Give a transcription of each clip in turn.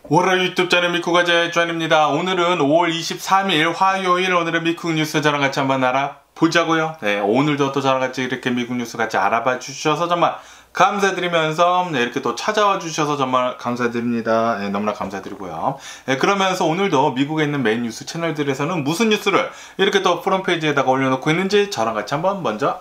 월요일 유튜브 채널 미쿠가제 주한입니다. 오늘은 5월 23일 화요일, 오늘의 미국 뉴스 저랑 같이 한번 알아보자고요. 네, 오늘도 또 저랑 같이 이렇게 미국 뉴스 같이 알아봐 주셔서 정말 감사드리면서 이렇게 또 찾아와 주셔서 정말 감사드립니다. 너무나 감사드리고요. 그러면서 오늘도 미국에 있는 메인 뉴스 채널들에서는 무슨 뉴스를 이렇게 또 프론페이지에다가 올려놓고 있는지 저랑 같이 한번 먼저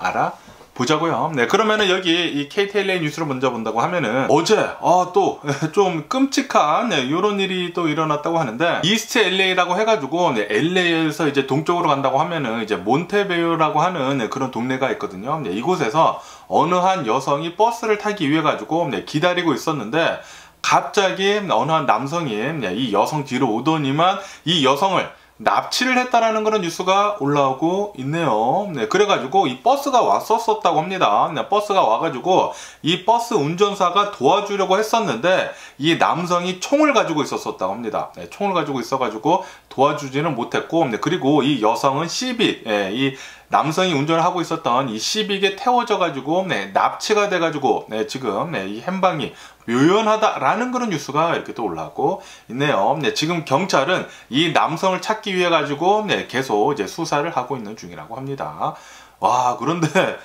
보자고요. 네, 그러면은 여기 이 KTLA 뉴스를 먼저 본다고 하면은 어제 또 좀 끔찍한 요런 일이 또 일어났다고 하는데, 이스트 LA라고 해가지고 LA에서 이제 동쪽으로 간다고 하면은 이제 몬테베이라고 하는 그런 동네가 있거든요. 이곳에서 어느 한 여성이 버스를 타기 위해 가지고 기다리고 있었는데, 갑자기 어느 한 남성이 이 여성 뒤로 오더니만 이 여성을 납치를 했다라는 그런 뉴스가 올라오고 있네요. 네, 그래가지고 이 버스가 왔었다고 합니다. 네, 버스가 와가지고 이 버스 운전사가 도와주려고 했었는데 이 남성이 총을 가지고 있었다고 합니다. 네, 총을 가지고 있어가지고 도와주지는 못했고, 네, 그리고 이 여성은 시빅, 이 남성이 운전을 하고 있었던 이 시빅에 태워져가지고 납치가 돼가지고 지금 이 행방이 묘연하다라는 그런 뉴스가 이렇게 또 올라오고 있네요. 지금 경찰은 이 남성을 찾기 위해 가지고 계속 이제 수사를 하고 있는 중이라고 합니다. 와, 그런데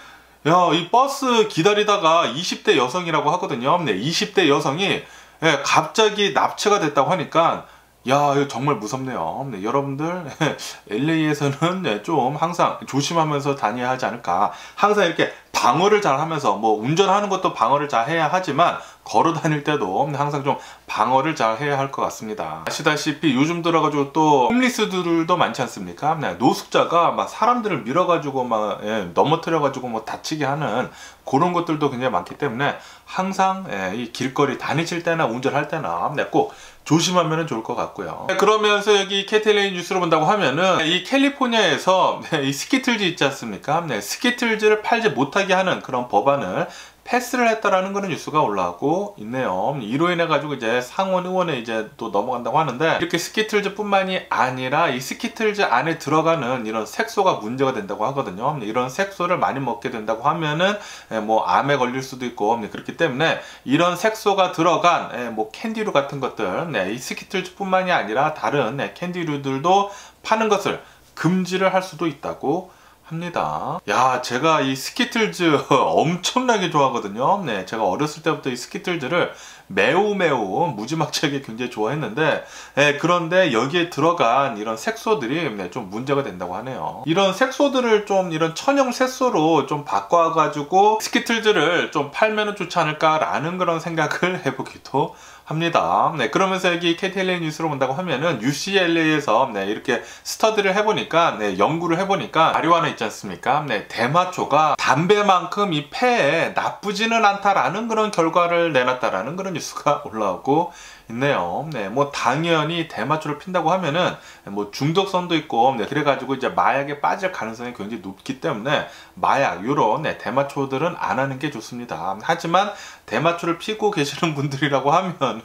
야, 이 버스 기다리다가 20대 여성이라고 하거든요. 20대 여성이 갑자기 납치가 됐다고 하니까 야, 이거 정말 무섭네요. 여러분들 LA에서는 좀 항상 조심하면서 다녀야 하지 않을까. 항상 이렇게 방어를 잘 하면서, 뭐 운전하는 것도 방어를 잘 해야 하지만 걸어 다닐 때도 항상 좀 방어를 잘 해야 할 것 같습니다. 아시다시피 요즘 들어가지고 또 홈리스들도 많지 않습니까? 노숙자가 막 사람들을 밀어가지고 막 넘어뜨려가지고 뭐 다치게 하는 그런 것들도 굉장히 많기 때문에 항상 이 길거리 다니실 때나 운전할 때나 꼭 조심하면 좋을 것 같고요. 그러면서 여기 KTLA 뉴스를 본다고 하면은 이 캘리포니아에서 이 스키틀즈 있지 않습니까? 스키틀즈를 팔지 못하게 하는 그런 법안을 패스를 했다라는 그런 뉴스가 올라오고 있네요. 이로 인해 가지고 이제 상원 의원에 이제 또 넘어간다고 하는데, 이렇게 스키틀즈 뿐만이 아니라 이 스키틀즈 안에 들어가는 이런 색소가 문제가 된다고 하거든요. 이런 색소를 많이 먹게 된다고 하면은 뭐 암에 걸릴 수도 있고, 그렇기 때문에 이런 색소가 들어간 뭐 캔디류 같은 것들, 이 스키틀즈 뿐만이 아니라 다른 캔디류들도 파는 것을 금지를 할 수도 있다고 합니다. 야, 제가 이 스키틀즈 엄청나게 좋아하거든요. 네, 제가 어렸을 때부터 이 스키틀즈를 매우 무지막지하게 굉장히 좋아했는데, 그런데 여기에 들어간 이런 색소들이 좀 문제가 된다고 하네요. 이런 색소들을 좀 이런 천연 색소로 좀 바꿔가지고 스키틀즈를 좀 팔면 좋지 않을까라는 그런 생각을 해보기도 합니다. 그러면서 여기 KTLA 뉴스로 본다고 하면은 UCLA에서 이렇게 스터디를 해보니까, 연구를 해보니까 마리화나 있지 않습니까? 대마초가 담배만큼 이 폐에 나쁘지는 않다라는 그런 결과를 내놨다라는 그런 뉴스가 올라오고 있네요. 뭐 당연히 대마초를 핀다고 하면은 뭐 중독성도 있고, 그래가지고 이제 마약에 빠질 가능성이 굉장히 높기 때문에 마약, 요런 대마초들은 안 하는 게 좋습니다. 하지만 대마초를 피고 계시는 분들이라고 하면은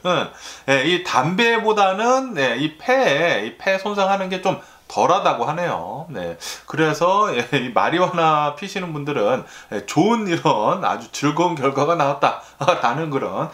이 담배보다는 이 폐 손상하는 게 좀 덜하다고 하네요. 그래서 이 마리화나 피시는 분들은 좋은 이런 아주 즐거운 결과가 나왔다라는 그런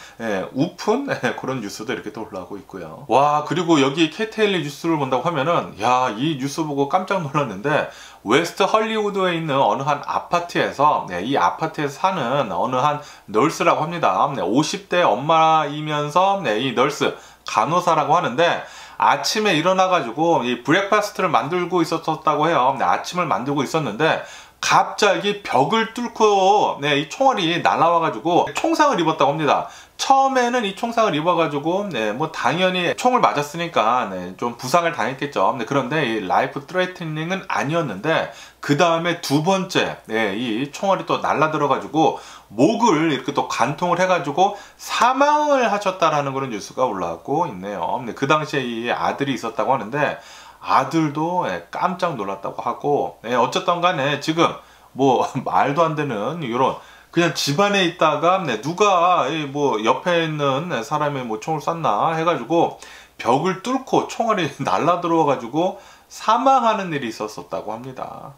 우픈 그런 뉴스도 이렇게 또 올라오고 있고요. 와, 그리고 여기 KTLA 뉴스를 본다고 하면은, 야, 이 뉴스 보고 깜짝 놀랐는데, 웨스트 헐리우드에 있는 어느 한 아파트에서 이 아파트에서 사는 어느 한 널스라고 합니다. 50대 엄마이면서 이 널스 간호사라고 하는데, 아침에 일어나가지고 이 브렉파스트를 만들고 있었다고 해요. 아침을 만들고 있었는데 갑자기 벽을 뚫고 이 총알이 날아와가지고 총상을 입었다고 합니다. 처음에는 이 총상을 입어가지고 뭐 당연히 총을 맞았으니까 좀 부상을 당했겠죠. 그런데 이 라이프 트레이트닝은 아니었는데, 그 다음에 두 번째 이 총알이 또 날라들어가지고 목을 이렇게 또 간통을 해가지고 사망을 하셨다라는 그런 뉴스가 올라오고 있네요. 그 당시에 이 아들이 있었다고 하는데, 아들도 깜짝 놀랐다고 하고, 어쨌든 간에 지금 뭐 말도 안 되는 이런 그냥 집안에 있다가 누가 뭐 옆에 있는 사람이 뭐 총을 쐈나 해가지고 벽을 뚫고 총알이 날라 들어와 가지고 사망하는 일이 있었다고 합니다.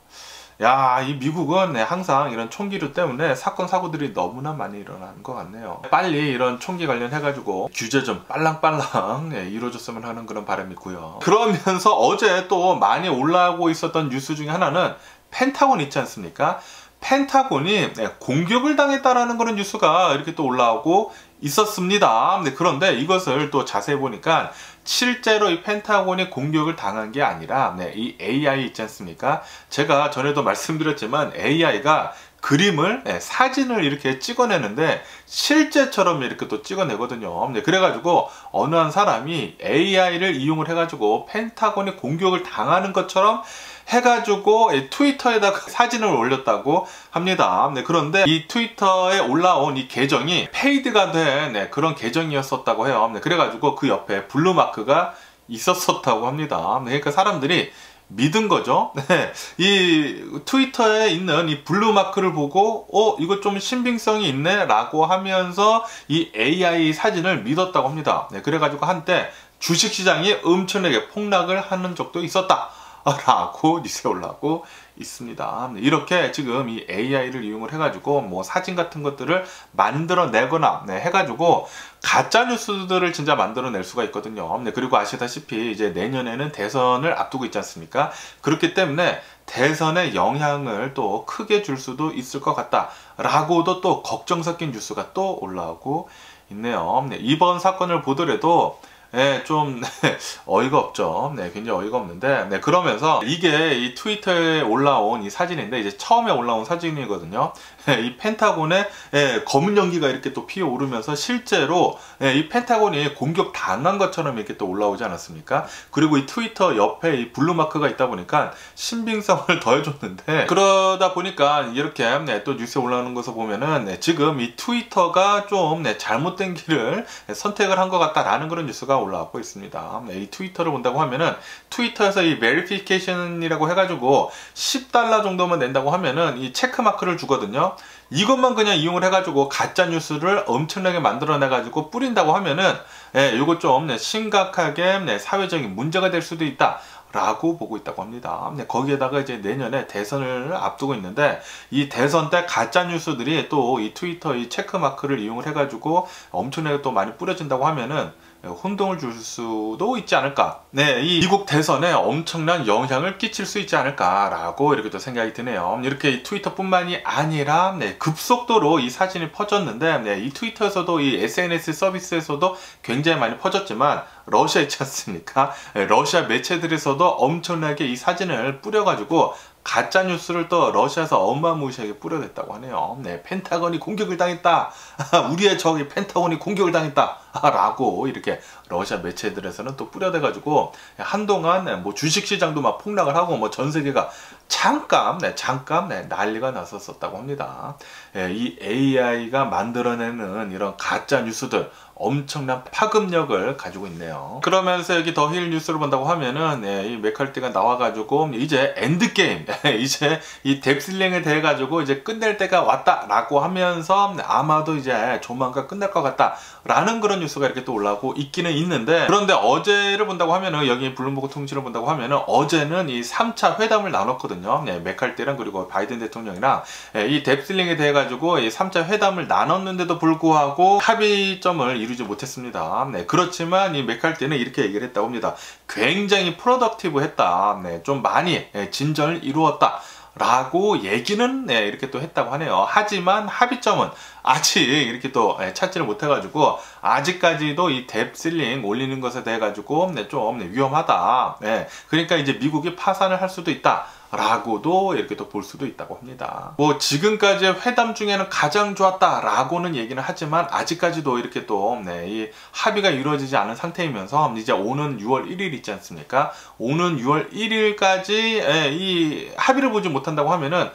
야, 이 미국은 항상 이런 총기류 때문에 사건 사고들이 너무나 많이 일어나는 것 같네요. 빨리 이런 총기 관련해가지고 규제 좀 빨랑빨랑 이루어졌으면 하는 그런 바람이 있고요. 그러면서 어제 또 많이 올라오고 있었던 뉴스 중에 하나는 펜타곤 있지 않습니까? 펜타곤이 공격을 당했다라는 그런 뉴스가 이렇게 또 올라오고 있었습니다. 그런데 이것을 또 자세히 보니까 실제로 이 펜타곤이 공격을 당한 게 아니라 이 AI 있지 않습니까? 제가 전에도 말씀드렸지만 AI가 그림을, 사진을 이렇게 찍어내는데 실제처럼 이렇게 또 찍어내거든요. 그래가지고 어느 한 사람이 AI를 이용을 해가지고 펜타곤이 공격을 당하는 것처럼 해가지고 트위터에다가 사진을 올렸다고 합니다. 그런데 이 트위터에 올라온 이 계정이 페이드가 된 그런 계정이었었다고 해요. 그래가지고 그 옆에 블루 마크가 있었었다고 합니다. 그러니까 사람들이 믿은 거죠. 이 트위터에 있는 이 블루 마크를 보고 이거 좀 신빙성이 있네 라고 하면서 이 AI 사진을 믿었다고 합니다. 그래가지고 한때 주식시장이 엄청나게 폭락을 하는 적도 있었다 라고 뉴스에 올라오고 있습니다. 이렇게 지금 이 AI를 이용을 해가지고 뭐 사진 같은 것들을 만들어내거나 해가지고 가짜 뉴스들을 진짜 만들어낼 수가 있거든요. 그리고 아시다시피 이제 내년에는 대선을 앞두고 있지 않습니까? 그렇기 때문에 대선에 영향을 또 크게 줄 수도 있을 것 같다 라고도 또 걱정 섞인 뉴스가 또 올라오고 있네요. 이번 사건을 보더라도 좀 어이가 없죠. 굉장히 어이가 없는데 그러면서 이게 이 트위터에 올라온 이 사진인데 이제 처음에 올라온 사진이거든요. 이 펜타곤에 검은 연기가 이렇게 또 피어오르면서 실제로 이 펜타곤이 공격 당한 것처럼 이렇게 또 올라오지 않았습니까? 그리고 이 트위터 옆에 이 블루 마크가 있다 보니까 신빙성을 더해줬는데 그러다 보니까 이렇게 또 뉴스에 올라오는 것을 보면은 지금 이 트위터가 좀 잘못된 길을 선택을 한 것 같다라는 그런 뉴스가 올라오고 있습니다. 이 트위터를 본다고 하면은 트위터에서 이 베리피케이션이라고 해가지고 $10 정도만 낸다고 하면은 이 체크 마크를 주거든요. 이것만 그냥 이용을 해가지고 가짜 뉴스를 엄청나게 만들어내가지고 뿌린다고 하면은 이거 좀 심각하게 사회적인 문제가 될 수도 있다. 라고 보고 있다고 합니다. 거기에다가 이제 내년에 대선을 앞두고 있는데 이 대선 때 가짜 뉴스들이 또 이 트위터 이 체크 마크를 이용을 해가지고 엄청나게 또 많이 뿌려진다고 하면은 혼동을 줄 수도 있지 않을까. 이 미국 대선에 엄청난 영향을 끼칠 수 있지 않을까라고 이렇게 또 생각이 드네요. 이렇게 이 트위터뿐만이 아니라 급속도로 이 사진이 퍼졌는데 이 트위터에서도 이 SNS 서비스에서도 굉장히 많이 퍼졌지만 러시아 있지 않습니까? 러시아 매체들에서도 엄청나게 이 사진을 뿌려가지고 가짜 뉴스를 또 러시아에서 어마무시하게 뿌려댔다고 하네요. 펜타곤이 공격을 당했다. 우리의 적이 펜타곤이 공격을 당했다. 라고 이렇게 러시아 매체들에서는 또 뿌려대가지고 한동안 뭐 주식시장도 막 폭락을 하고 뭐 전 세계가 잠깐 난리가 났었다고 합니다. 이 AI가 만들어내는 이런 가짜 뉴스들 엄청난 파급력을 가지고 있네요. 그러면서 여기 더 힐 뉴스를 본다고 하면은 이 맥칼티가 나와가지고 이제 엔드게임 이제 이 뎁슬링에 대해 가지고 이제 끝낼 때가 왔다라고 하면서 아마도 이제 조만간 끝날 것 같다 라는 그런 뉴스가 이렇게 또 올라오고 있기는 있는데 그런데 어제를 본다고 하면은 여기 블룸버그 통신을 본다고 하면은 어제는 이 3차 회담을 나눴거든요. 맥칼티랑 그리고 바이든 대통령이랑 이 뎁슬링에 대해 가지고 이 3차 회담을 나눴는데도 불구하고 합의점을 이루지 못했습니다. 그렇지만 이 맥칼티는 이렇게 얘기를 했다고 합니다. 굉장히 프로덕티브 했다. 좀 많이 진전을 이루었다. 라고 얘기는 이렇게 또 했다고 하네요. 하지만 합의점은 아직 이렇게 또 찾지를 못해가지고 아직까지도 이 뎁슬링 올리는 것에 대해 가지고 좀 위험하다. 그러니까 이제 미국이 파산을 할 수도 있다. 라고도 이렇게 또 볼 수도 있다고 합니다. 뭐 지금까지의 회담 중에는 가장 좋았다 라고는 얘기는 하지만 아직까지도 이렇게 또 이 합의가 이루어지지 않은 상태이면서 이제 오는 6월 1일 있지 않습니까? 오는 6월 1일까지 이 합의를 보지 못한다고 하면은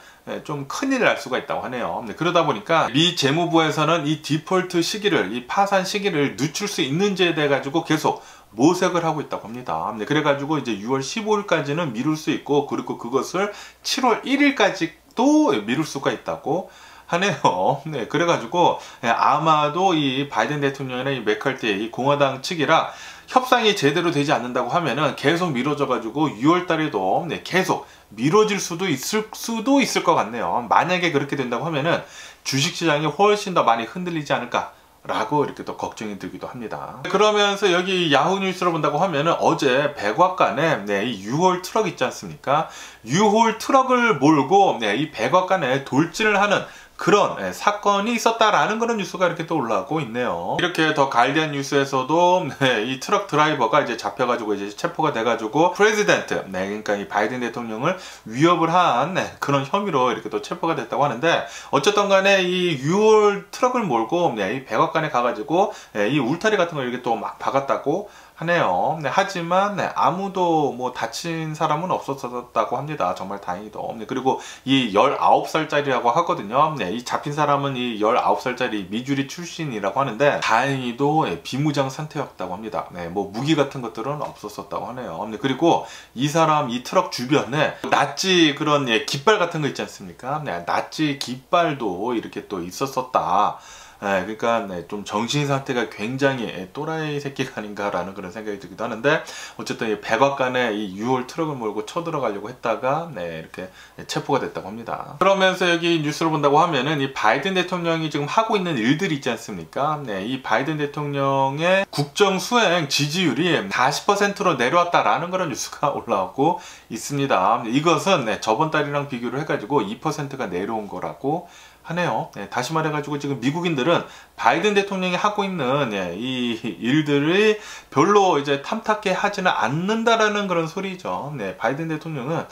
좀 큰일을 날 수가 있다고 하네요. 그러다 보니까 미 재무부에서는 이 디폴트 시기를, 이 파산 시기를 늦출 수 있는지에 대해 가지고 계속 모색을 하고 있다고 합니다. 그래가지고 이제 6월 15일까지는 미룰 수 있고 그리고 그것을 7월 1일까지도 미룰 수가 있다고 하네요. 그래가지고 아마도 이 바이든 대통령이나 이 맥칼티 이 공화당 측이라 협상이 제대로 되지 않는다고 하면은 계속 미뤄져 가지고 6월 달에도 계속 미뤄질 수도 있을 것 같네요. 만약에 그렇게 된다고 하면은 주식시장이 훨씬 더 많이 흔들리지 않을까 라고 이렇게 또 걱정이 들기도 합니다. 그러면서 여기 야후 뉴스를 본다고 하면은 어제 백악관에 이 6홀 트럭 있지 않습니까? 6홀 트럭을 몰고 이 백악관에 돌진을 하는 그런 사건이 있었다라는 그런 뉴스가 이렇게 또 올라오고 있네요. 이렇게 더 가디언 뉴스에서도 이 트럭 드라이버가 이제 잡혀가지고 이제 체포가 돼가지고 프레지던트, 그러니까 이 바이든 대통령을 위협을 한 그런 혐의로 이렇게 또 체포가 됐다고 하는데, 어쨌든 간에 이 6월 트럭을 몰고 이 백악관에 가가지고 이 울타리 같은 걸 이렇게 또 막 박았다고 하네요. 하지만 아무도 뭐 다친 사람은 없었다고 합니다. 정말 다행히도. 그리고 이 19살짜리라고 하거든요. 이 잡힌 사람은 이 19살짜리 미주리 출신이라고 하는데, 다행히도 비무장 상태였다고 합니다. 뭐 무기 같은 것들은 없었다고 하네요. 그리고 이 사람 이 트럭 주변에 나치 그런 깃발 같은 거 있지 않습니까? 나치 깃발도 이렇게 또 있었었다. 그러니까 좀 정신 상태가 굉장히 또라이 새끼가 아닌가라는 그런 생각이 들기도 하는데, 어쨌든 이 백악관에 이 6월 트럭을 몰고 쳐들어가려고 했다가 이렇게 체포가 됐다고 합니다. 그러면서 여기 뉴스를 본다고 하면은 이 바이든 대통령이 지금 하고 있는 일들이 있지 않습니까? 이 바이든 대통령의 국정 수행 지지율이 40%로 내려왔다라는 그런 뉴스가 올라오고 있습니다. 이것은 저번 달이랑 비교를 해가지고 2%가 내려온 거라고 하네요. 다시 말해가지고 지금 미국인들은 바이든 대통령이 하고 있는 이 일들을 별로 이제 탐탁해 하지는 않는다라는 그런 소리죠. 바이든 대통령은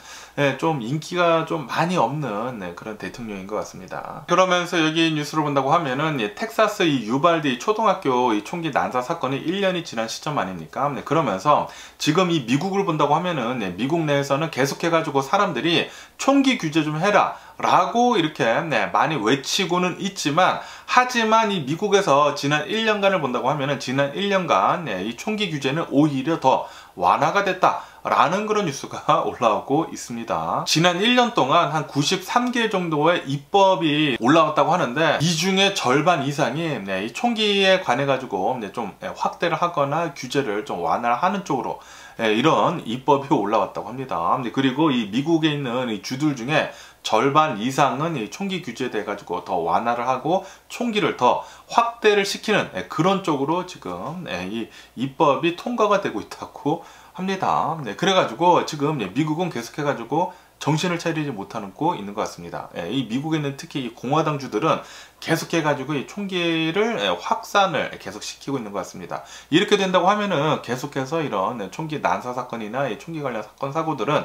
좀 인기가 좀 많이 없는 그런 대통령인 것 같습니다. 그러면서 여기 뉴스를 본다고 하면은 텍사스 이 유발디 초등학교 이 총기 난사 사건이 1년이 지난 시점 아닙니까? 그러면서 지금 이 미국을 본다고 하면은 미국 내에서는 계속해가지고 사람들이 총기 규제 좀 해라 라고 이렇게 많이 외치고는 있지만, 하지만 이 미국에서 지난 1년간을 본다고 하면은 지난 1년간 이 총기 규제는 오히려 더 완화가 됐다 라는 그런 뉴스가 올라오고 있습니다. 지난 1년 동안 한 93개 정도의 입법이 올라왔다고 하는데, 이 중에 절반 이상이 이 총기에 관해 가지고 좀 확대를 하거나 규제를 좀 완화하는 쪽으로 이런 입법이 올라왔다고 합니다. 그리고 이 미국에 있는 이 주들 중에 절반 이상은 이 총기 규제에 대해 가지고 더 완화를 하고 총기를 더 확대를 시키는 그런 쪽으로 지금 이 입법이 통과가 되고 있다고 합니다. 그래가지고 지금 미국은 계속해가지고 정신을 차리지 못하고 있는 것 같습니다. 이 미국에 있는 특히 이 공화당주들은 계속해가지고 이 총기를 확산을 계속 시키고 있는 것 같습니다. 이렇게 된다고 하면은 계속해서 이런 총기 난사 사건이나 이 총기 관련 사건 사고들은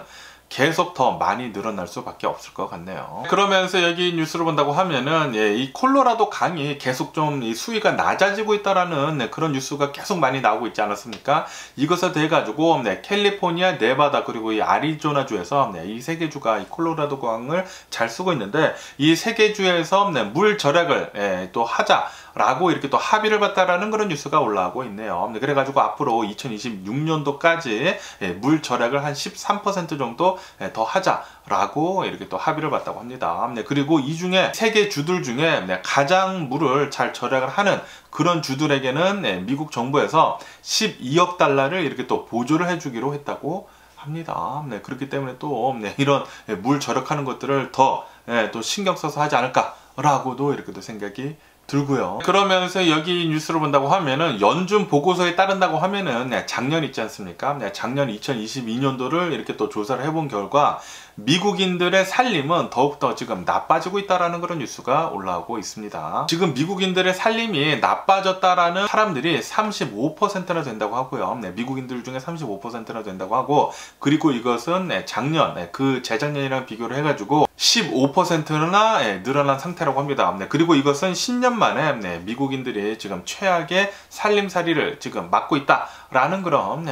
계속 더 많이 늘어날 수밖에 없을 것 같네요. 그러면서 여기 뉴스를 본다고 하면은 이 콜로라도 강이 계속 좀 이 수위가 낮아지고 있다라는 그런 뉴스가 계속 많이 나오고 있지 않았습니까? 이것에 대해 가지고 캘리포니아, 네바다 그리고 이 아리조나주에서 이 세 개 주가 이 콜로라도 강을 잘 쓰고 있는데, 이 세 개 주에서 물 절약을 또 하자라고 이렇게 또 합의를 봤다라는 그런 뉴스가 올라오고 있네요. 그래가지고 앞으로 2026년도까지 물 절약을 한 13% 정도 더 하자라고 이렇게 또 합의를 봤다고 합니다. 그리고 이 중에 세계 주들 중에 가장 물을 잘 절약을 하는 그런 주들에게는 미국 정부에서 12억 달러를 이렇게 또 보조를 해주기로 했다고 합니다. 그렇기 때문에 또 이런 물 절약하는 것들을 더 또 신경 써서 하지 않을까라고도 이렇게 또 생각이 들고요. 그러면서 여기 뉴스를 본다고 하면은 연준 보고서에 따른다고 하면은 작년 있지 않습니까? 작년 2022년도를 이렇게 또 조사를 해본 결과 미국인들의 살림은 더욱더 지금 나빠지고 있다라는 그런 뉴스가 올라오고 있습니다. 지금 미국인들의 살림이 나빠졌다라는 사람들이 35%나 된다고 하고요. 미국인들 중에 35%나 된다고 하고, 그리고 이것은 작년 그 재작년이랑 비교를 해가지고 15%나 늘어난 상태라고 합니다. 그리고 이것은 10년 만에 미국인들이 지금 최악의 살림살이를 지금 맞고 있다라는 그런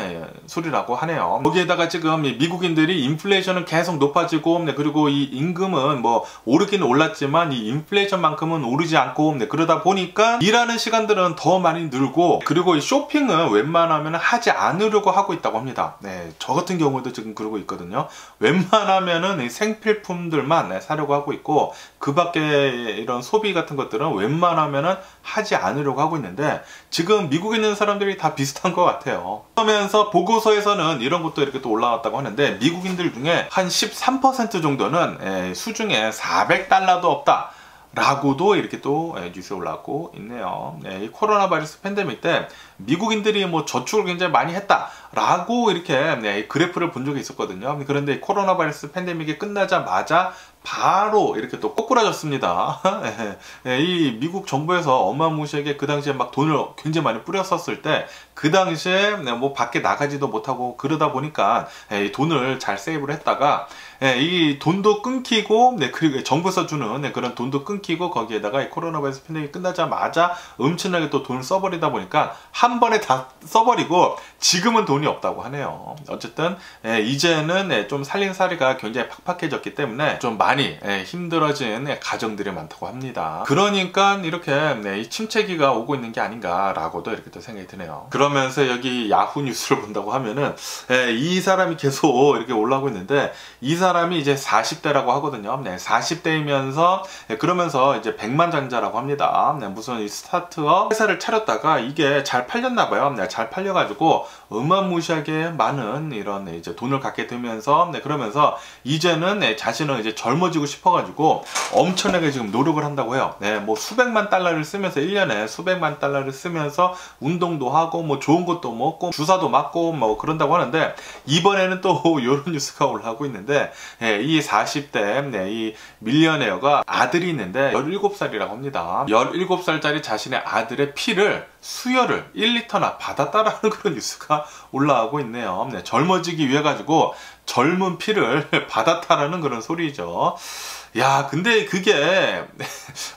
소리라고 하네요. 거기에다가 지금 미국인들이 인플레이션은 계속 높아지고, 그리고 이 임금은 뭐 오르기는 올랐지만 이 인플레이션만큼은 오르지 않고, 그러다 보니까 일하는 시간들은 더 많이 늘고, 그리고 이 쇼핑은 웬만하면 하지 않으려고 하고 있다고 합니다. 저 같은 경우도 지금 그러고 있거든요. 웬만하면은 이 생필품들만 사려고 하고 있고, 그 밖에 이런 소비 같은 것들은 웬만하면은 하지 않으려고 하고 있는데, 지금 미국에 있는 사람들이 다 비슷한 것 같아요. 같아요. 그러면서 보고서에서는 이런 것도 이렇게 또 올라왔다고 하는데, 미국인들 중에 한 13% 정도는 수중에 $400도 없다 라고도 이렇게 또 뉴스에 올라오고 있네요. 이 코로나 바이러스 팬데믹 때 미국인들이 뭐 저축을 굉장히 많이 했다라고 이렇게 그래프를 본 적이 있었거든요. 그런데 코로나 바이러스 팬데믹이 끝나자마자 바로 이렇게 또 꼬꾸라졌습니다. 이 미국 정부에서 어마무시하게 그 당시에 막 돈을 굉장히 많이 뿌렸었을 때, 그 당시에 뭐 밖에 나가지도 못하고 그러다 보니까 이 돈을 잘 세이브를 했다가 이 돈도 끊기고, 그리고 정부에서 주는 그런 돈도 끊기고, 거기에다가 이 코로나 바이러스 팬데믹이 끝나자마자 엄청나게 또 돈을 써버리다 보니까 한 번에 다 써버리고 지금은 돈이 없다고 하네요. 어쨌든 이제는 좀 살림살이가 굉장히 팍팍해졌기 때문에 좀 많이 힘들어진 가정들이 많다고 합니다. 그러니까 이렇게 이 침체기가 오고 있는 게 아닌가라고도 이렇게 또 생각이 드네요. 그러면서 여기 야후 뉴스를 본다고 하면은 이 사람이 계속 이렇게 올라오고 있는데, 이 사람이 이제 40대라고 하거든요. 40대이면서 그러면서 이제 백만장자라고 합니다. 무슨 스타트업 회사를 차렸다가 이게 잘 팔렸나 봐요. 잘 팔려가지고 어마무시하게 많은 이런 이제 돈을 갖게 되면서 그러면서 이제는 자신은 이제 젊어지고 싶어가지고 엄청나게 지금 노력을 한다고 해요. 뭐 수백만 달러를 쓰면서 1년에 수백만 달러를 쓰면서 운동도 하고 뭐 좋은 것도 먹고 주사도 맞고 뭐 그런다고 하는데, 이번에는 또 이런 뉴스가 올라오고 있는데, 이 40대 이 밀리어네어가 아들이 있는데 17살이라고 합니다. 17살짜리 자신의 아들의 피를 수혈을 1리터나 받았다라는 그런 뉴스가 올라오고 있네요. 젊어지기 위해 가지고 젊은 피를 받았다라는 그런 소리죠. 야, 근데 그게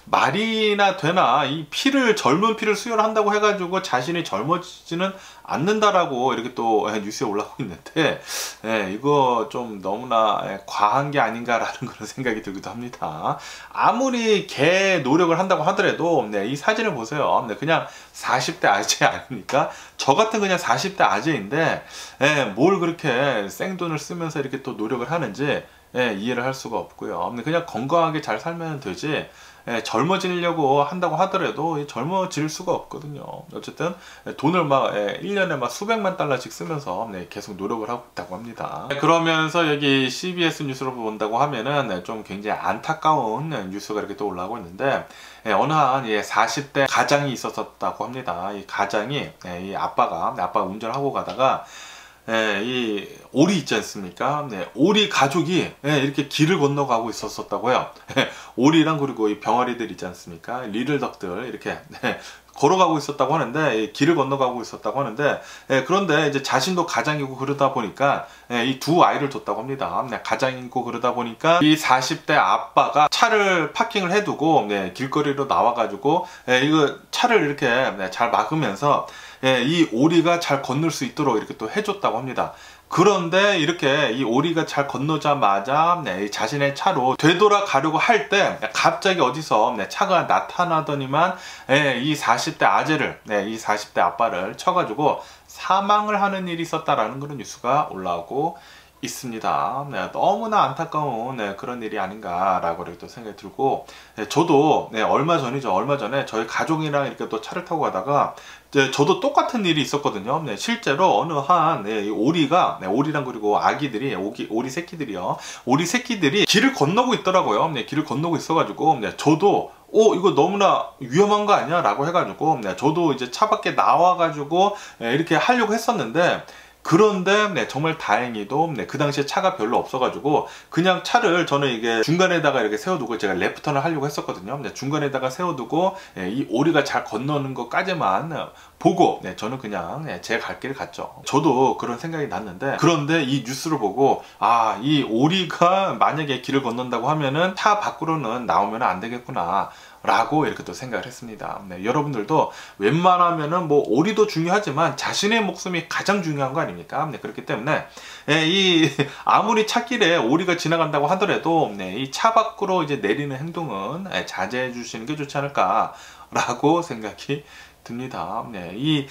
말이나 되나? 이 피를, 젊은 피를 수혈한다고 해가지고 자신이 젊어지지는 않는다라고 이렇게 또 뉴스에 올라오고 있는데, 이거 좀 너무나 과한 게 아닌가라는 그런 생각이 들기도 합니다. 아무리 개 노력을 한다고 하더라도 이 사진을 보세요. 그냥 40대 아재 아닙니까? 저 같은 그냥 40대 아재인데 뭘 그렇게 생돈을 쓰면서 이렇게 또 노력을 하는지 이해를 할 수가 없고요. 그냥 건강하게 잘 살면 되지, 젊어지려고 한다고 하더라도 젊어질 수가 없거든요. 어쨌든 돈을 막 1년에 막 수백만 달러씩 쓰면서 계속 노력을 하고 있다고 합니다. 그러면서 여기 CBS 뉴스로 본다고 하면은 좀 굉장히 안타까운 뉴스가 이렇게 또 올라오고 있는데, 어느 한 40대 가장이 있었다고 합니다. 이 가장이 이 아빠가 운전을 하고 가다가 이 오리 있지 않습니까? 오리 가족이 이렇게 길을 건너가고 있었다고 해요. 오리랑 그리고 이 병아리들 있지 않습니까? 리들덕들 이렇게 걸어가고 있었다고 하는데, 길을 건너가고 있었다고 하는데, 그런데 이제 자신도 가장이고 그러다 보니까 이 두 아이를 뒀다고 합니다. 가장이고 그러다 보니까 이 40대 아빠가 차를 파킹을 해두고 길거리로 나와가지고 이거 차를 이렇게 잘 막으면서 이 오리가 잘 건널 수 있도록 이렇게 또 해줬다고 합니다. 그런데 이렇게 이 오리가 잘 건너자마자 자신의 차로 되돌아가려고 할 때 갑자기 어디서 차가 나타나더니만 이 40대 아재를, 이 40대 아빠를 쳐가지고 사망을 하는 일이 있었다라는 그런 뉴스가 올라오고 있습니다. 너무나 안타까운 그런 일이 아닌가라고 이렇게 또 생각이 들고, 저도 얼마 전에 저희 가족이랑 이렇게 또 차를 타고 가다가 저도 똑같은 일이 있었거든요. 실제로 어느 한 오리가, 오리랑 그리고 아기들이, 오리 새끼들이요. 오리 새끼들이 길을 건너고 있더라고요. 길을 건너고 있어가지고 저도 이거 너무나 위험한 거 아니야? 라고 해가지고 저도 이제 차 밖에 나와가지고 이렇게 하려고 했었는데, 그런데 정말 다행히도 그 당시에 차가 별로 없어가지고 그냥 차를 저는 이게 중간에다가 이렇게 세워두고, 제가 레프턴을 하려고 했었거든요. 중간에다가 세워두고 이 오리가 잘 건너는 것까지만 보고 저는 그냥 제 갈 길을 갔죠. 저도 그런 생각이 났는데, 그런데 이 뉴스를 보고 이 오리가 만약에 길을 건넌다고 하면은 차 밖으로는 나오면 안 되겠구나 라고 이렇게 또 생각을 했습니다. 여러분들도 웬만하면은 뭐 오리도 중요하지만 자신의 목숨이 가장 중요한 거 아닙니까? 그렇기 때문에 이 아무리 차길에 오리가 지나간다고 하더라도 이 차 밖으로 이제 내리는 행동은 자제해 주시는 게 좋지 않을까 라고 생각이 듭니다. 이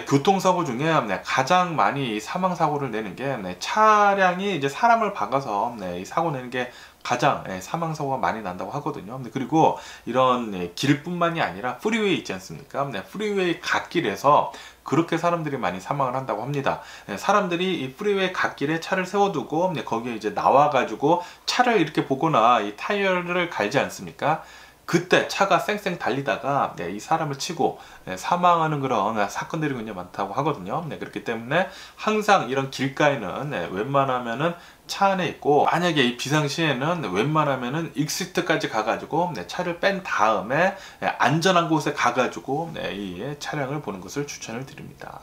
교통사고 중에 가장 많이 사망사고를 내는 게 차량이 이제 사람을 박아서 이 사고 내는 게 가장 사망사고가 많이 난다고 하거든요. 그리고 이런 길뿐만이 아니라 프리웨이 있지 않습니까? 프리웨이 갓길에서 그렇게 사람들이 많이 사망을 한다고 합니다. 사람들이 이 프리웨이 갓길에 차를 세워두고 거기에 이제 나와가지고 차를 이렇게 보거나 이 타이어를 갈지 않습니까? 그때 차가 쌩쌩 달리다가 이 사람을 치고 사망하는 그런 사건들이 굉장히 많다고 하거든요. 그렇기 때문에 항상 이런 길가에는 웬만하면은 차 안에 있고, 만약에 이 비상시에는 웬만하면은 익시트까지 가가지고 차를 뺀 다음에 안전한 곳에 가가지고 이 차량을 보는 것을 추천을 드립니다.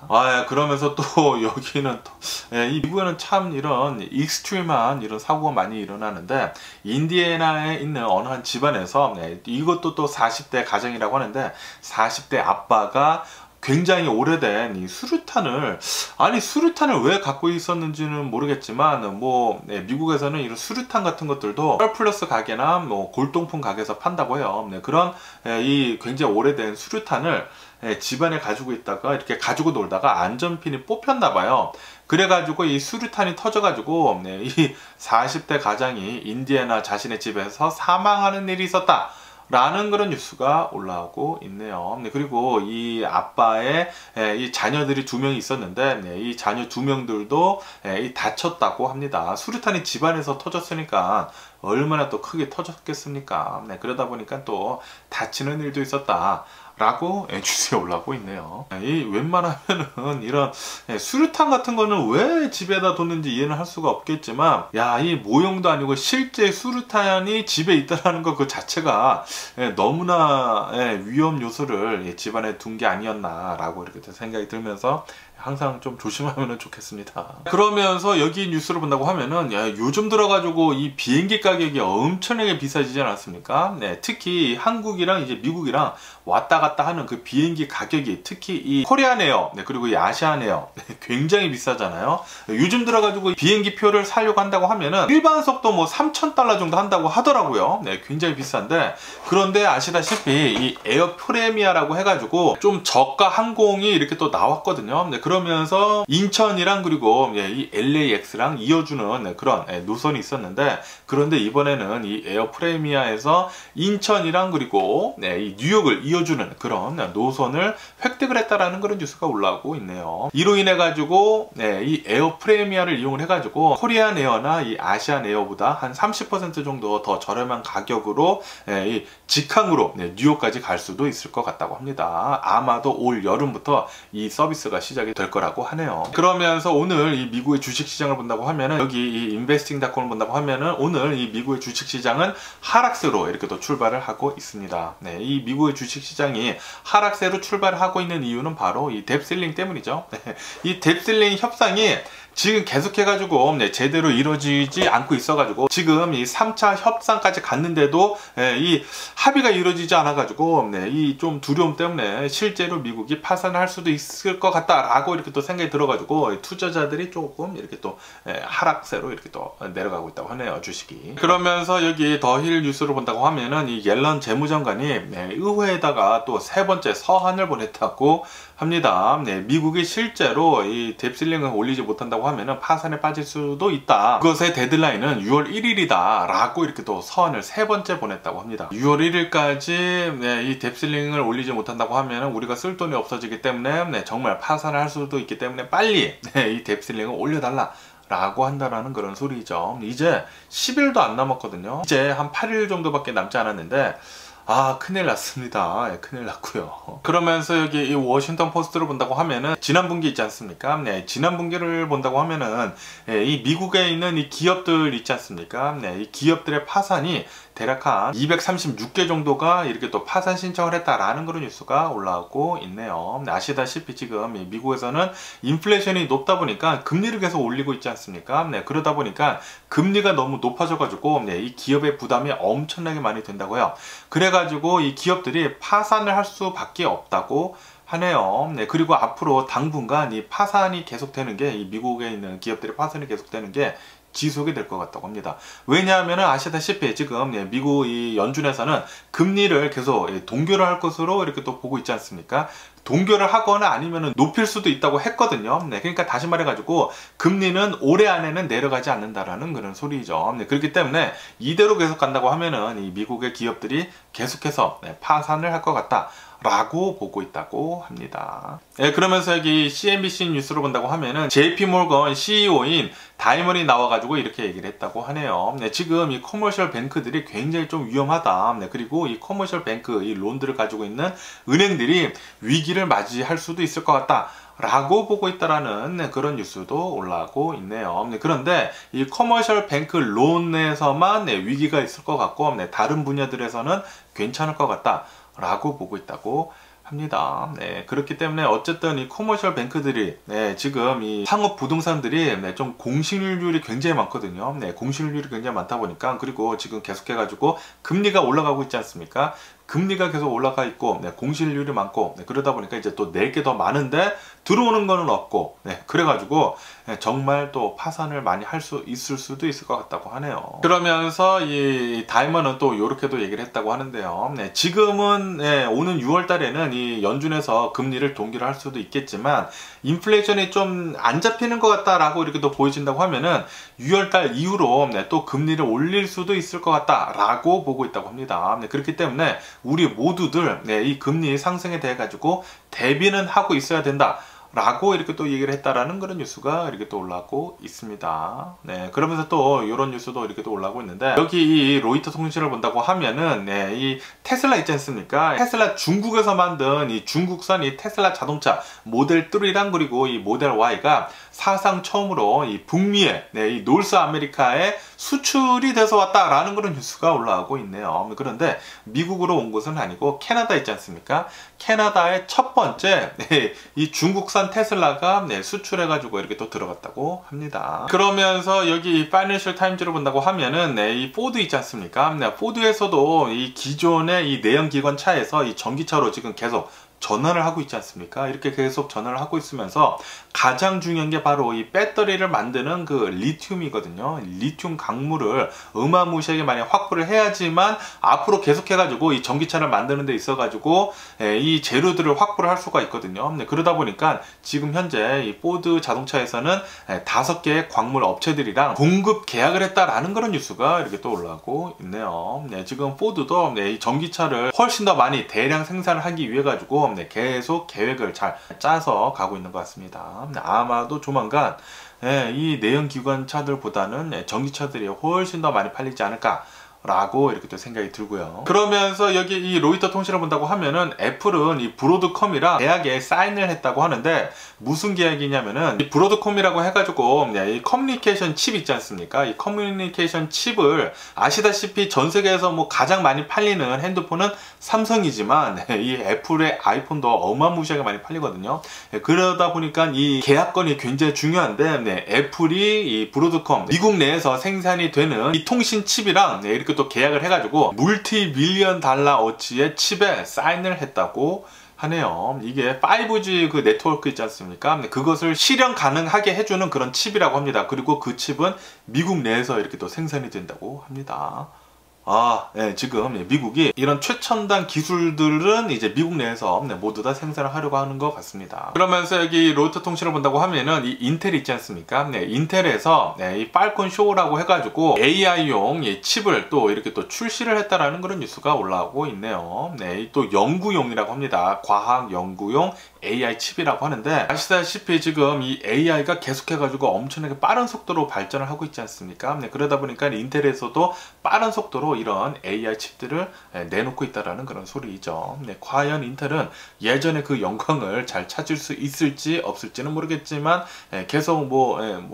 그러면서 또 여기는 또 이 미국에는 참 이런 익스트림한 이런 사고가 많이 일어나는데, 인디애나에 있는 어느 한 집안에서 이것도 또 40대 가정이라고 하는데, 40대 아빠가 굉장히 오래된 이 수류탄을 왜 갖고 있었는지는 모르겠지만 미국에서는 이런 수류탄 같은 것들도 펄플러스 가게나 골동품 가게에서 판다고 해요. 그런 이 굉장히 오래된 수류탄을 집안에 가지고 있다가 이렇게 가지고 놀다가 안전핀이 뽑혔나 봐요. 그래가지고 이 수류탄이 터져가지고 이 40대 가장이 인디애나 자신의 집에서 사망하는 일이 있었다 라는 그런 뉴스가 올라오고 있네요. 그리고 이 아빠의 이 자녀들이 2명이 있었는데 이 자녀 2명들도 다쳤다고 합니다. 수류탄이 집안에서 터졌으니까 얼마나 또 크게 터졌겠습니까? 그러다 보니까 또 다치는 일도 있었다 라고 뉴스에 올라오고 있네요. 이 웬만하면은 이런 수류탄 같은 거는 왜 집에다 뒀는지 이해는 할 수가 없겠지만, 이 모형도 아니고 실제 수류탄이 집에 있다라는 것 그 자체가 너무나 위험 요소를 집안에 둔 게 아니었나 라고 이렇게 생각이 들면서 항상 좀 조심하면 좋겠습니다. 그러면서 여기 뉴스를 본다고 하면은 요즘 들어가지고 이 비행기 가격이 엄청나게 비싸지지 않았습니까? 특히 한국이랑 이제 미국이랑 왔다 갔다 하는 그 비행기 가격이, 특히 이 코리안에어 그리고 이 아시아네어 굉장히 비싸잖아요. 요즘 들어가지고 비행기 표를 사려고 한다고 하면은 일반 속도 $3,000 정도 한다고 하더라고요. 굉장히 비싼데, 그런데 아시다시피 이 에어 프레미아라고 해가지고 좀 저가 항공이 이렇게 또 나왔거든요. 그러면서 인천이랑 그리고 이 LAX랑 이어주는 그런 노선이 있었는데, 그런데 이번에는 이 에어 프레미아에서 인천이랑 그리고 이 뉴욕을 이어주는 그런 노선을 획득을 했다라는 그런 뉴스가 올라오고 있네요. 이로 인해 가지고 이 에어 프레미아를 이용을 해가지고 코리안 에어나 이 아시안 에어보다 한 30% 정도 더 저렴한 가격으로 이 직항으로 뉴욕까지 갈 수도 있을 것 같다고 합니다. 아마도 올 여름부터 이 서비스가 시작이 될 거라고 하네요. 그러면서 오늘 이 미국의 주식시장을 본다고 하면은, 여기 이 investing.com을 본다고 하면은 오늘 이 미국의 주식시장은 하락세로 이렇게 또 출발을 하고 있습니다. 이 미국의 주식시장이 하락세로 출발을 하고 있는 이유는 바로 이 뎁실링 때문이죠. 이 뎁실링 협상이 지금 계속해가지고 제대로 이루어지지 않고 있어가지고, 지금 이 3차 협상까지 갔는데도 이 합의가 이루어지지 않아가지고 이 좀 두려움 때문에 실제로 미국이 파산할 수도 있을 것 같다라고 이렇게 또 생각이 들어가지고 투자자들이 조금 이렇게 또 하락세로 이렇게 또 내려가고 있다고 하네요, 주식이. 그러면서 여기 더힐 뉴스를 본다고 하면은 이 옐런 재무장관이 의회에다가 또 3번째 서한을 보냈다고 합니다. 미국이 실제로 이 뎁실링을 올리지 못한다고 하면은 파산에 빠질 수도 있다. 그것의 데드라인은 6월 1일이다 라고 이렇게 또 서한을 3번째 보냈다고 합니다. 6월 1일까지 이 뎁실링을 올리지 못한다고 하면은 우리가 쓸 돈이 없어지기 때문에 정말 파산을 할 수도 있기 때문에 빨리 이 뎁실링을 올려달라 라고 한다라는 그런 소리죠. 이제 10일도 안 남았거든요. 이제 한 8일 정도밖에 남지 않았는데 큰일 났습니다. 큰일 났고요. 그러면서 여기 이 워싱턴 포스트를 본다고 하면은 지난 분기 있지 않습니까? 지난 분기를 본다고 하면은 이 미국에 있는 이 기업들 있지 않습니까? 이 기업들의 파산이 대략 한 236개 정도가 이렇게 또 파산 신청을 했다라는 그런 뉴스가 올라오고 있네요. 아시다시피 지금 미국에서는 인플레이션이 높다 보니까 금리를 계속 올리고 있지 않습니까? 그러다 보니까 금리가 너무 높아져 가지고 이 기업의 부담이 엄청나게 많이 된다고요. 그래가지고 이 기업들이 파산을 할 수밖에 없다고 하네요. 그리고 앞으로 당분간 이 파산이 계속되는 게, 이 미국에 있는 기업들의 파산이 계속되는 게 지속이 될 것 같다고 합니다. 왜냐하면 아시다시피 지금 미국 이 연준에서는 금리를 계속 동결을 할 것으로 이렇게 또 보고 있지 않습니까? 동결을 하거나 아니면 높일 수도 있다고 했거든요. 그러니까 다시 말해가지고 금리는 올해 안에는 내려가지 않는다라는 그런 소리죠. 그렇기 때문에 이대로 계속 간다고 하면은 이 미국의 기업들이 계속해서 파산을 할 것 같다 라고 보고 있다고 합니다. 그러면서 여기 CNBC 뉴스로 본다고 하면은 JP모건 CEO인 다이먼이 나와가지고 이렇게 얘기를 했다고 하네요. 지금 이 커머셜 뱅크들이 굉장히 좀 위험하다. 그리고 이 커머셜 뱅크, 이 론들을 가지고 있는 은행들이 위기를 맞이할 수도 있을 것 같다. 라고 보고 있다라는 그런 뉴스도 올라오고 있네요. 그런데 이 커머셜 뱅크 론에서만 위기가 있을 것 같고 다른 분야들에서는 괜찮을 것 같다. 라고 보고 있다고 합니다. 그렇기 때문에 어쨌든 이 커머셜 뱅크들이 지금 이 상업 부동산들이 좀 공실률이 굉장히 많거든요. 공실률이 굉장히 많다 보니까 그리고 지금 계속해가지고 금리가 올라가고 있지 않습니까? 금리가 계속 올라가 있고 공실률이 많고 그러다 보니까 이제 또 낼 게 더 많은데 들어오는 거는 없고 그래가지고 정말 또 파산을 많이 할 수 있을 수도 있을 것 같다고 하네요. 그러면서 이 다이먼은 또 이렇게도 얘기를 했다고 하는데요. 지금은 오는 6월 달에는 이 연준에서 금리를 동결을 할 수도 있겠지만 인플레이션이 좀 안 잡히는 것 같다라고 이렇게 또 보여진다고 하면은 6월 달 이후로 또 금리를 올릴 수도 있을 것 같다라고 보고 있다고 합니다. 그렇기 때문에 우리 모두들 이 금리 상승에 대해 가지고 대비는 하고 있어야 된다. 라고 이렇게 또 얘기를 했다라는 그런 뉴스가 이렇게 또 올라오고 있습니다. 그러면서 또 이런 뉴스도 이렇게 또 올라오고 있는데 여기 이 로이터 통신을 본다고 하면은 이 테슬라 있지 않습니까? 테슬라 중국에서 만든 이 중국산 이 테슬라 자동차 모델 3랑 그리고 이 모델 Y가 사상 처음으로 이 북미에 이 노스 아메리카에 수출이 돼서 왔다라는 그런 뉴스가 올라오고 있네요. 그런데 미국으로 온 것은 아니고 캐나다 있지 않습니까? 캐나다의 첫 번째 이 중국산 테슬라가 수출해가지고 이렇게 또 들어갔다고 합니다. 그러면서 여기 파이낸셜 타임즈를 본다고 하면은 이 포드 있지 않습니까? 포드에서도 이 기존의 이 내연기관 차에서 이 전기차로 지금 계속 전환을 하고 있지 않습니까? 이렇게 계속 전환을 하고 있으면서 가장 중요한 게 바로 이 배터리를 만드는 그 리튬이거든요. 리튬 강물을 어마무시하게 많이 확보를 해야지만 앞으로 계속해가지고 이 전기차를 만드는 데 있어가지고 이 재료들을 확보를 할 수가 있거든요. 그러다 보니까 지금 현재 이 포드 자동차에서는 5개의 광물 업체들이랑 공급 계약을 했다라는 그런 뉴스가 이렇게 또 올라오고 있네요. 지금 포드도 이 전기차를 훨씬 더 많이 대량 생산을 하기 위해 가지고 계속 계획을 잘 짜서 가고 있는 것 같습니다. 아마도 조만간 이 내연기관 차들보다는 전기차들이 훨씬 더 많이 팔리지 않을까 라고 이렇게 또 생각이 들고요. 그러면서 여기 이 로이터 통신을 본다고 하면은 애플은 이 브로드컴이랑 계약에 사인을 했다고 하는데 무슨 계약이냐면은 이 브로드컴이라고 해가지고 이 커뮤니케이션 칩 있지 않습니까? 이 커뮤니케이션 칩을 아시다시피 전 세계에서 뭐 가장 많이 팔리는 핸드폰은 삼성이지만 이 애플의 아이폰도 어마무시하게 많이 팔리거든요. 그러다 보니까 이 계약건이 굉장히 중요한데 애플이 이 브로드컴 미국 내에서 생산이 되는 이 통신 칩이랑 이렇게 또 계약을 해가지고 물티 밀리언 달러 어치의 칩에 사인을 했다고 하네요. 이게 5G 그 네트워크 있지 않습니까? 그것을 실현 가능하게 해주는 그런 칩이라고 합니다. 그리고 그 칩은 미국 내에서 이렇게 또 생산이 된다고 합니다. 지금 미국이 이런 최첨단 기술들은 이제 미국 내에서 모두 다 생산을 하려고 하는 것 같습니다. 그러면서 여기 로이터 통신을 본다고 하면은 이 인텔 있지 않습니까? 인텔에서 이 팔콘 쇼라고 해가지고 AI용 이 칩을 또 이렇게 또 출시를 했다라는 그런 뉴스가 올라오고 있네요. 또 연구용이라고 합니다. 과학 연구용 AI 칩이라고 하는데 아시다시피 지금 이 AI가 계속해가지고 엄청나게 빠른 속도로 발전을 하고 있지 않습니까? 그러다 보니까 인텔에서도 빠른 속도로 이런 AI 칩들을 내놓고 있다라는 그런 소리이죠. 과연 인텔은 예전에 그 영광을 잘 찾을 수 있을지 없을지는 모르겠지만 계속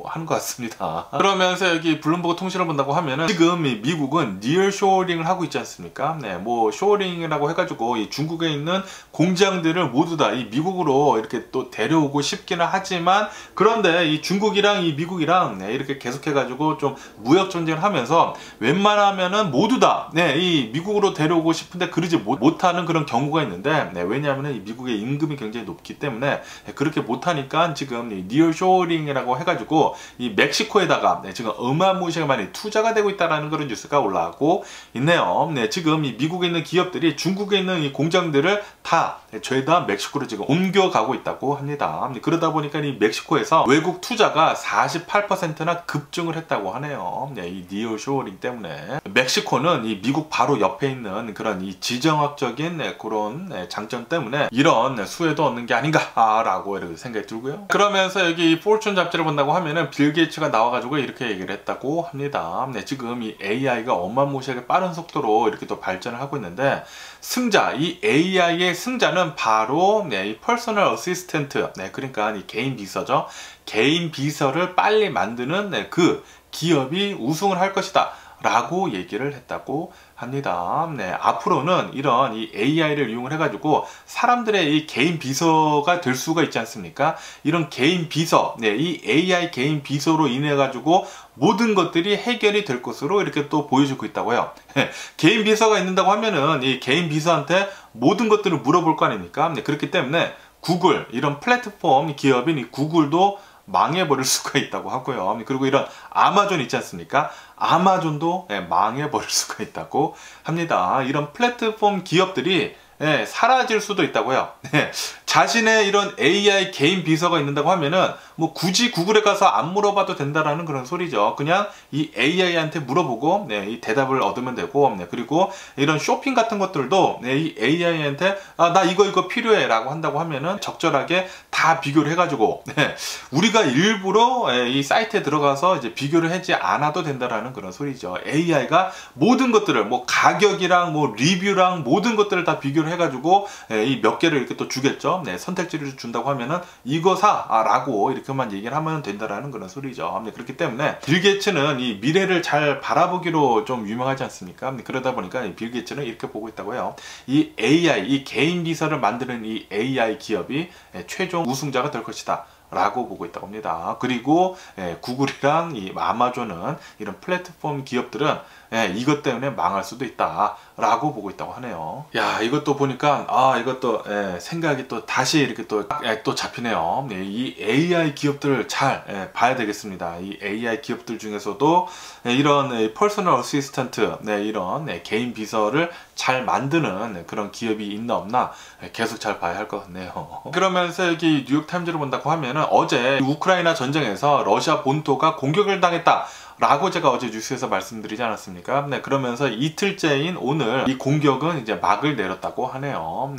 하는 것 같습니다. 그러면서 여기 블룸버그 통신을 본다고 하면은 지금 미국은 니얼 쇼어링을 하고 있지 않습니까? 쇼어링이라고 해가지고 이 중국에 있는 공장들을 모두 다 이 미국으로 이렇게 또 데려오고 싶기는 하지만 그런데 이 중국이랑 이 미국이랑 이렇게 계속해가지고 좀 무역 전쟁을 하면서 웬만하면은 모두 모두 다 이 미국으로 데려오고 싶은데 그러지 못하는 그런 경우가 있는데 왜냐하면 이 미국의 임금이 굉장히 높기 때문에 그렇게 못하니까 지금 이 니어쇼링이라고 해가지고 이 멕시코에다가 지금 어마무시하게 많이 투자가 되고 있다라는 그런 뉴스가 올라오고 있네요. 지금 이 미국에 있는 기업들이 중국에 있는 이 공장들을 다 죄다 멕시코로 지금 옮겨가고 있다고 합니다. 그러다 보니까 이 멕시코에서 외국 투자가 48%나 급증을 했다고 하네요. 이 니어쇼링 때문에. 멕시코는 이 미국 바로 옆에 있는 그런 이 지정학적인 그런 장점 때문에 이런 수혜도 얻는 게 아닌가라고 이렇게 생각이 들고요. 그러면서 여기 포춘 잡지를 본다고 하면은 빌 게이츠가 나와가지고 이렇게 얘기를 했다고 합니다. 지금 이 AI가 어마무시하게 빠른 속도로 이렇게 또 발전을 하고 있는데 승자, 이 AI의 승자는 바로 이 퍼스널 어시스턴트, 그러니까 이 개인 비서죠. 개인 비서를 빨리 만드는 그 기업이 우승을 할 것이다 라고 얘기를 했다고 합니다. 앞으로는 이런 이 AI를 이용을 해가지고 사람들의 이 개인 비서가 될 수가 있지 않습니까? 이런 개인 비서, 이 AI 개인 비서로 인해 가지고 모든 것들이 해결이 될 것으로 이렇게 또 보여주고 있다고요. 개인 비서가 있는다고 하면은 이 개인 비서한테 모든 것들을 물어볼 거 아닙니까? 그렇기 때문에 구글, 이런 플랫폼 기업인 이 구글도 망해버릴 수가 있다고 하고요. 그리고 이런 아마존 있지 않습니까? 아마존도 망해버릴 수가 있다고 합니다. 이런 플랫폼 기업들이 사라질 수도 있다고요. 자신의 이런 AI 개인 비서가 있는다고 하면은 뭐 굳이 구글에 가서 안 물어봐도 된다라는 그런 소리죠. 그냥 이 AI한테 물어보고 이 대답을 얻으면 되고 그리고 이런 쇼핑 같은 것들도 이 AI한테 나 이거 필요해 라고 한다고 하면은 적절하게 다 비교를 해가지고 우리가 일부러 이 사이트에 들어가서 이제 비교를 하지 않아도 된다라는 그런 소리죠. AI가 모든 것들을 뭐 가격이랑 뭐 리뷰랑 모든 것들을 다 비교를 해가지고 이 몇 개를 이렇게 또 주겠죠. 선택지를 준다고 하면은 이거 사라고 이렇게만 얘기를 하면 된다라는 그런 소리죠. 그렇기 때문에 빌 게이츠는 이 미래를 잘 바라보기로 좀 유명하지 않습니까? 그러다 보니까 빌 게이츠는 이렇게 보고 있다고요. 이 AI, 이 개인 비서를 만드는 이 AI 기업이 최종 우승자가 될 것이다 라고 보고 있다고 합니다. 그리고 구글이랑 이 아마존은 이런 플랫폼 기업들은 이것 때문에 망할 수도 있다 라고 보고 있다고 하네요. 야, 이것도 보니까 이것도 생각이 또 다시 이렇게 또 잡히네요. 이 AI 기업들을 잘 봐야 되겠습니다. 이 AI 기업들 중에서도 이런 퍼스널 어시스턴트, 이런 개인 비서를 잘 만드는 그런 기업이 있나 없나 계속 잘 봐야 할 것 같네요. 그러면서 여기 뉴욕타임즈를 본다고 하면은 어제 우크라이나 전쟁에서 러시아 본토가 공격을 당했다 라고 제가 어제 뉴스에서 말씀드리지 않았습니까? 그러면서 이틀째인 오늘 이 공격은 이제 막을 내렸다고 하네요.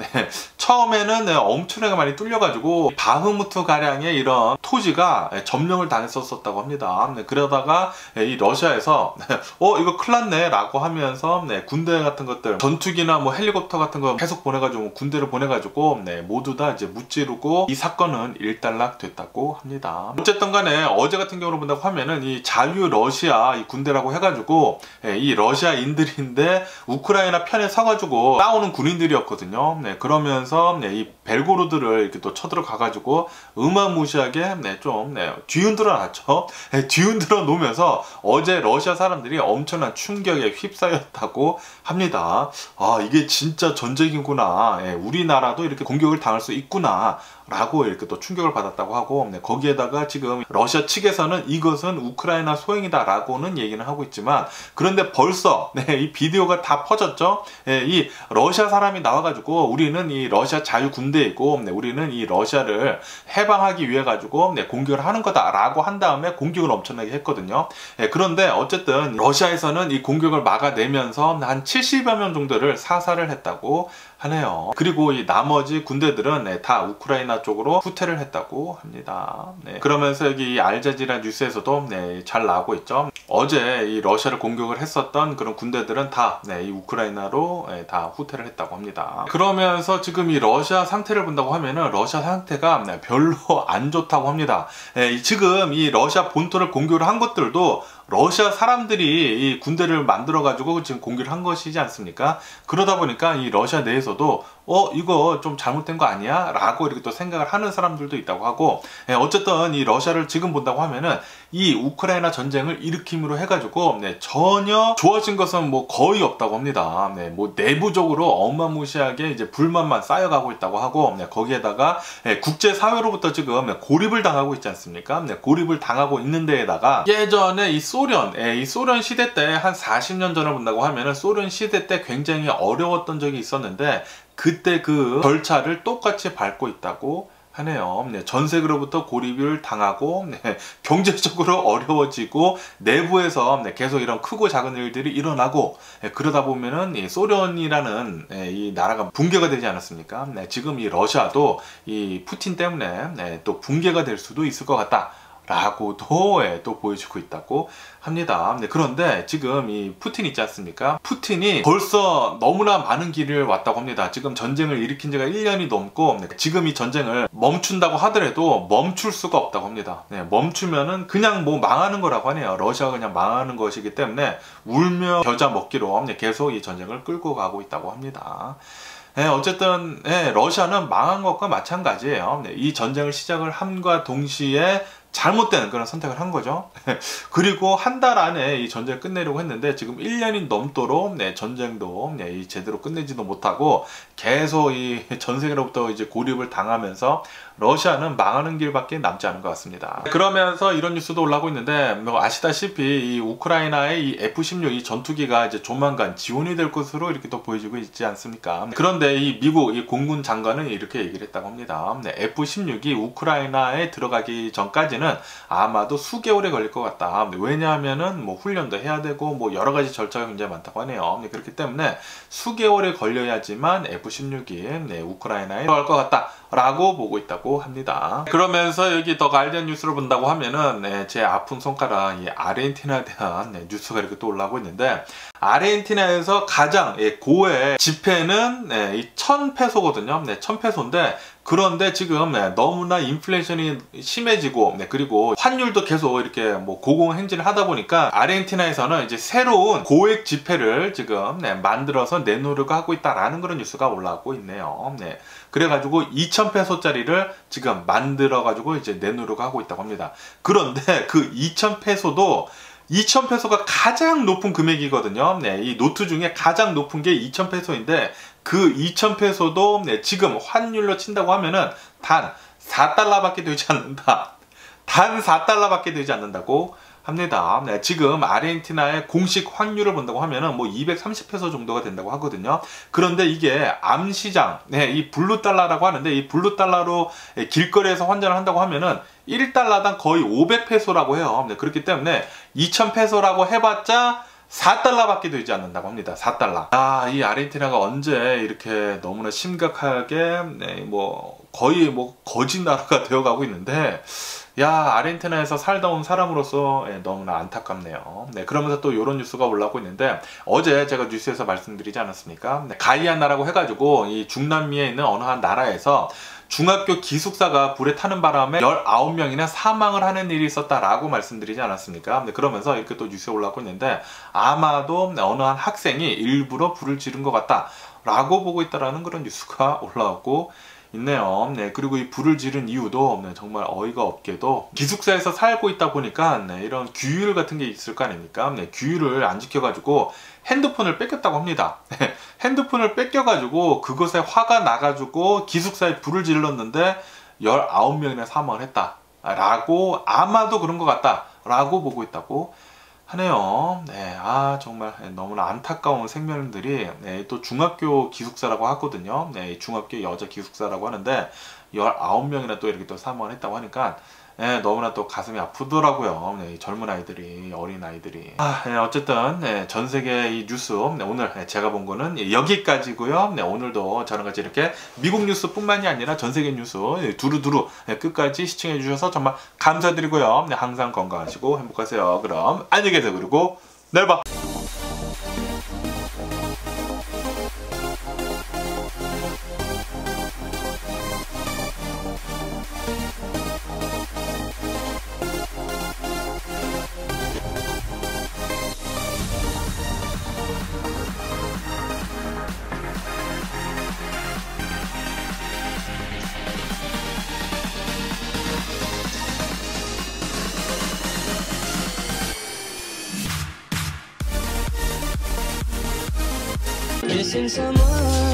처음에는 엄청나게 많이 뚫려가지고 바흐무트 가량의 이런 토지가 점령을 당했었다고 합니다. 그러다가 이 러시아에서 이거 큰일 났네 라고 하면서 군대 같은 것들, 전투기나 뭐 헬리콥터 같은 거 계속 보내가지고 군대를 보내가지고 모두 다 이제 무찌르고 이 사건은 일단락 됐다고 합니다. 어쨌든 간에 어제 같은 경우로 본다고 하면은 이 자유 러시아 이 군대라고 해가지고 이 러시아인들인데 우크라이나 편에 서가지고 싸우는 군인들이었거든요. 그러면서 이 벨고로드를 이렇게 또 쳐들어가 가지고 어마무시하게 좀 뒤흔들어 놨죠. 뒤흔들어 놓으면서 어제 러시아 사람들이 엄청난 충격에 휩싸였다고 합니다. 이게 진짜 전쟁이구나. 우리나라도 이렇게 공격을 당할 수 있구나 라고 이렇게 또 충격을 받았다고 하고 거기에다가 지금 러시아 측에서는 이것은 우크라이나 소행이다 라고는 얘기는 하고 있지만 그런데 벌써 이 비디오가 다 퍼졌죠. 이 러시아 사람이 나와가지고 우리는 이 러시아 자유군대이고 우리는 이 러시아를 해방하기 위해 가지고 공격을 하는 거다 라고 한 다음에 공격을 엄청나게 했거든요. 그런데 어쨌든 러시아에서는 이 공격을 막아내면서 한 70여 명 정도를 사살을 했다고 하네요. 그리고 이 나머지 군대들은 다 우크라이나 쪽으로 후퇴를 했다고 합니다. 그러면서 여기 이 알자지라 뉴스에서도 잘 나오고 있죠. 어제 이 러시아를 공격을 했었던 그런 군대들은 다 이 우크라이나로 다 후퇴를 했다고 합니다. 그러면서 지금 이 러시아 상태를 본다고 하면은 러시아 상태가 별로 안 좋다고 합니다. 지금 이 러시아 본토를 공격을 한 것들도 러시아 사람들이 이 군대를 만들어 가지고 지금 공격을 한 것이지 않습니까? 그러다 보니까 이 러시아 내에서도 이거 좀 잘못된 거 아니야? 라고 이렇게 또 생각을 하는 사람들도 있다고 하고 어쨌든 이 러시아를 지금 본다고 하면은 이 우크라이나 전쟁을 일으킴으로 해가지고 전혀 좋아진 것은 뭐 거의 없다고 합니다. 뭐 내부적으로 어마무시하게 이제 불만만 쌓여가고 있다고 하고 거기에다가 국제사회로부터 지금 고립을 당하고 있지 않습니까? 고립을 당하고 있는 데에다가 예전에 이 소련 시대 때 한 40년 전을 본다고 하면은 소련 시대 때 굉장히 어려웠던 적이 있었는데 그때 그 절차를 똑같이 밟고 있다고 하네요. 전 세계로부터 고립을 당하고 경제적으로 어려워지고 내부에서 계속 이런 크고 작은 일들이 일어나고 그러다 보면은 소련이라는 이 나라가 붕괴가 되지 않았습니까? 지금 이 러시아도 이 푸틴 때문에 또 붕괴가 될 수도 있을 것 같다. 라고도 또 보여주고 있다고 합니다. 그런데 지금 이 푸틴 있지 않습니까? 푸틴이 벌써 너무나 많은 길을 왔다고 합니다. 지금 전쟁을 일으킨 지가 1년이 넘고 지금 이 전쟁을 멈춘다고 하더라도 멈출 수가 없다고 합니다. 멈추면은 그냥 뭐 망하는 거라고 하네요. 러시아가 그냥 망하는 것이기 때문에 울며 겨자 먹기로 계속 이 전쟁을 끌고 가고 있다고 합니다. 어쨌든 러시아는 망한 것과 마찬가지예요. 이 전쟁을 시작을 함과 동시에 잘못된 그런 선택을 한 거죠. 그리고 한 달 안에 이 전쟁을 끝내려고 했는데 지금 1년이 넘도록 전쟁도 제대로 끝내지도 못하고 계속 이 전 세계로부터 이제 고립을 당하면서 러시아는 망하는 길밖에 남지 않은 것 같습니다. 그러면서 이런 뉴스도 올라오고 있는데 뭐 아시다시피 이 우크라이나의 이 F-16 이 전투기가 이제 조만간 지원이 될 것으로 이렇게 또 보여지고 있지 않습니까? 그런데 이 미국 이 공군 장관은 이렇게 얘기를 했다고 합니다. F-16이 우크라이나에 들어가기 전까지는 아마도 수개월에 걸릴 것 같다. 왜냐하면은 뭐 훈련도 해야 되고 뭐 여러 가지 절차가 굉장히 많다고 하네요. 그렇기 때문에 수개월에 걸려야지만 F-16이 우크라이나에 들어갈 것 같다. 라고 보고 있다고 합니다. 그러면서 여기 더 가디언 뉴스를 본다고 하면은 제 아픈 손가락 이 아르헨티나에 대한 뉴스가 이렇게 또 올라오고 있는데 아르헨티나에서 가장 고의 지폐는 이 1000페소거든요. 1000페소인데 그런데 지금 너무나 인플레이션이 심해지고 그리고 환율도 계속 이렇게 뭐 고공행진을 하다 보니까 아르헨티나에서는 이제 새로운 고액 지폐를 지금 만들어서 내놓으려고 하고 있다라는 그런 뉴스가 올라오고 있네요. 그래가지고 2000페소짜리를 지금 만들어가지고 이제 내놓으려고 하고 있다고 합니다. 그런데 그 2000페소도 2000페소가 가장 높은 금액이거든요. 이 노트 중에 가장 높은 게 2000페소인데 그 2000페소도 지금 환율로 친다고 하면은 단 4달러밖에 되지 않는다. 단 4달러밖에 되지 않는다고 합니다. 지금 아르헨티나의 공식 환율을 본다고 하면은 뭐 230페소 정도가 된다고 하거든요. 그런데 이게 암시장, 이 블루달러라고 하는데 이 블루달러로 길거리에서 환전을 한다고 하면은 1달러당 거의 500페소라고 해요. 그렇기 때문에 2000페소라고 해봤자 4달러밖에 되지 않는다고 합니다. 4달러. 이 아르헨티나가 언제 이렇게 너무나 심각하게 뭐 거의 뭐 거지 나라가 되어가고 있는데 아르헨티나에서 살다 온 사람으로서 너무나 안타깝네요. 그러면서 또 이런 뉴스가 올라오고 있는데 어제 제가 뉴스에서 말씀드리지 않았습니까? 가이아나라고 해가지고 이 중남미에 있는 어느 한 나라에서 중학교 기숙사가 불에 타는 바람에 19명이나 사망을 하는 일이 있었다라고 말씀드리지 않았습니까? 그러면서 이렇게 또 뉴스에 올라오고 있는데 아마도 어느 한 학생이 일부러 불을 지른 것 같다라고 보고 있다라는 그런 뉴스가 올라오고 있네요. 그리고 이 불을 지른 이유도 정말 어이가 없게도 기숙사에서 살고 있다 보니까 이런 규율 같은 게 있을 거 아닙니까? 규율을 안 지켜가지고 핸드폰을 뺏겼다고 합니다. 핸드폰을 뺏겨가지고 그것에 화가 나가지고 기숙사에 불을 질렀는데 19명이나 사망을 했다 라고 아마도 그런 것 같다 라고 보고 있다고 하네요. 정말 너무나 안타까운 생명들이 또 중학교 기숙사라고 하거든요. 중학교 여자 기숙사라고 하는데 19명이나 또 이렇게 또 사망을 했다고 하니까 너무나 또 가슴이 아프더라고요. 젊은 아이들이, 어린 아이들이. 어쨌든 전 세계 이 뉴스 오늘 제가 본 거는 여기까지고요. 오늘도 저랑 같이 이렇게 미국 뉴스뿐만이 아니라 전 세계 뉴스 두루두루 끝까지 시청해 주셔서 정말 감사드리고요. 항상 건강하시고 행복하세요. 그럼 안녕히 계세요. 그리고 내일 봐. Missing someone